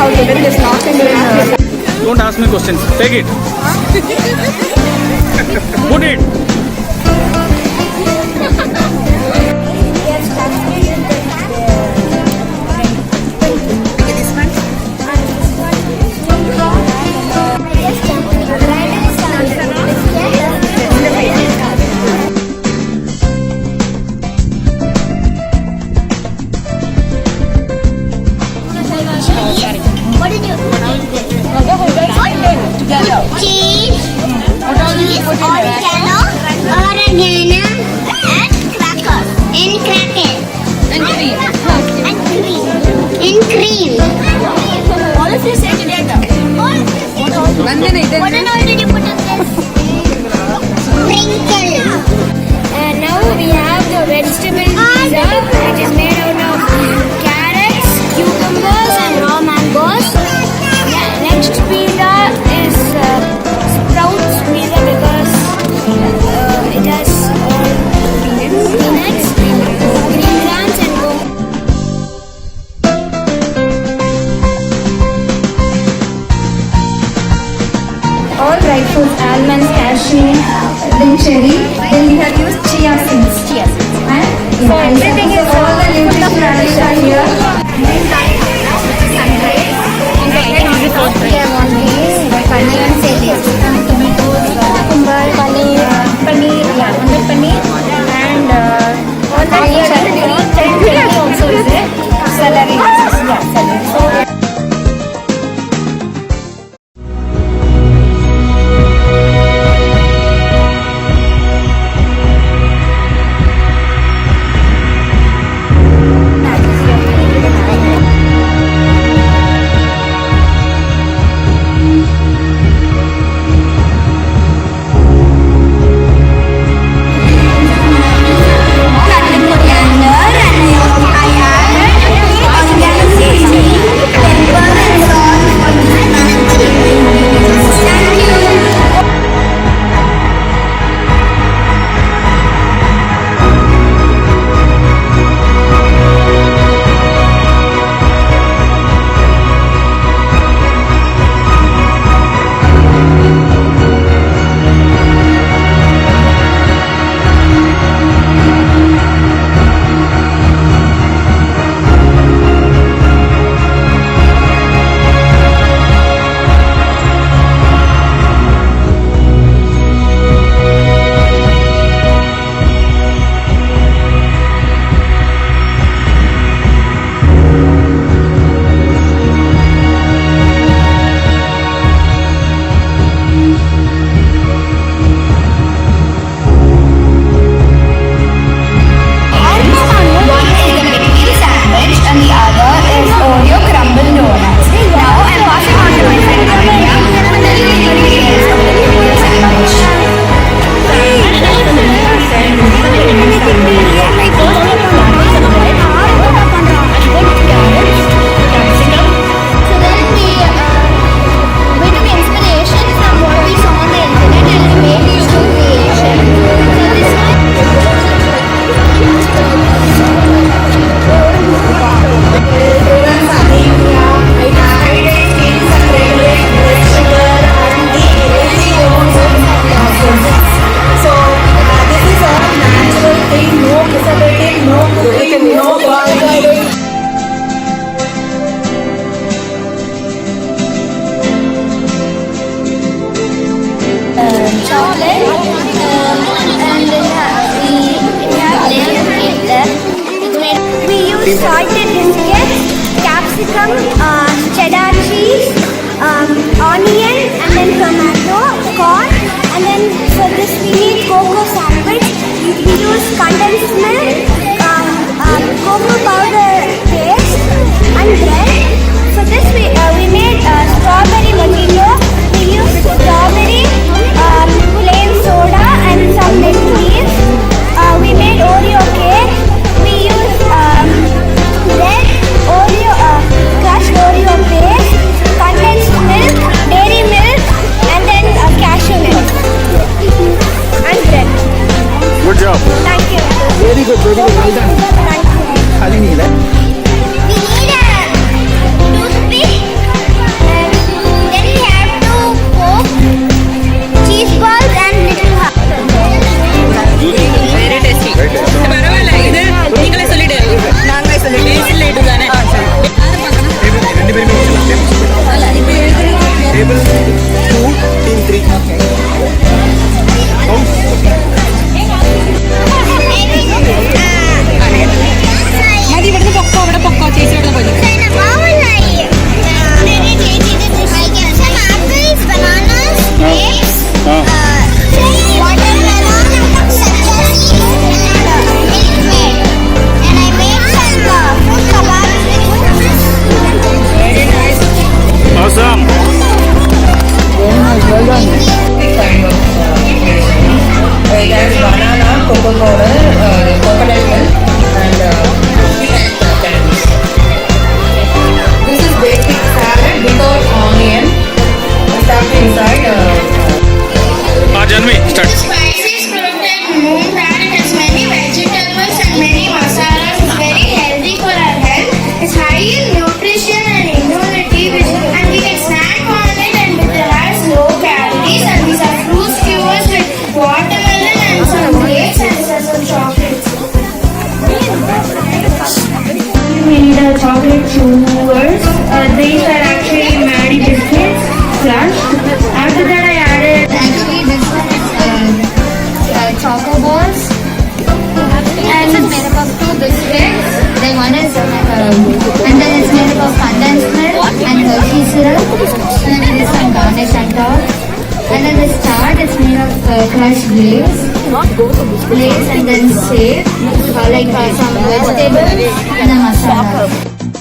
how to get this knocking in. Don't ask me questions. Take it. Put it. Cheese, oregano, and crackers, and cream. All of you say together. What an already put on this? Sprinkle. And now we have the vegetable pizza, which is made out of carrots, cucumbers, and raw mangoes. Next pizza is sprouts pizza because it has peanuts, green grams, and All dry fruits, almonds, cashew, then cherry. Then we have used chia seeds. And so everything is all the nutrition values are here. salted biscuits, capsicum, cheddar cheese, onion, and then tomato, corn, and then for this we need cocoa sandwich. We use condensed milk, cocoa powder paste, and bread. For this we made strawberry mojito. We use strawberry, plain soda, and some mint leaves. We made Oreo cake. We use bread, Oreo, crushed Oreo paste, condensed milk, dairy milk, and then cashew milk and bread. Good job. Thank you. Very good, well done. Thank you. Khali nahi hai. We need a toothpick And then the start is made of crushed glaze and then save like some vegetables and a masala.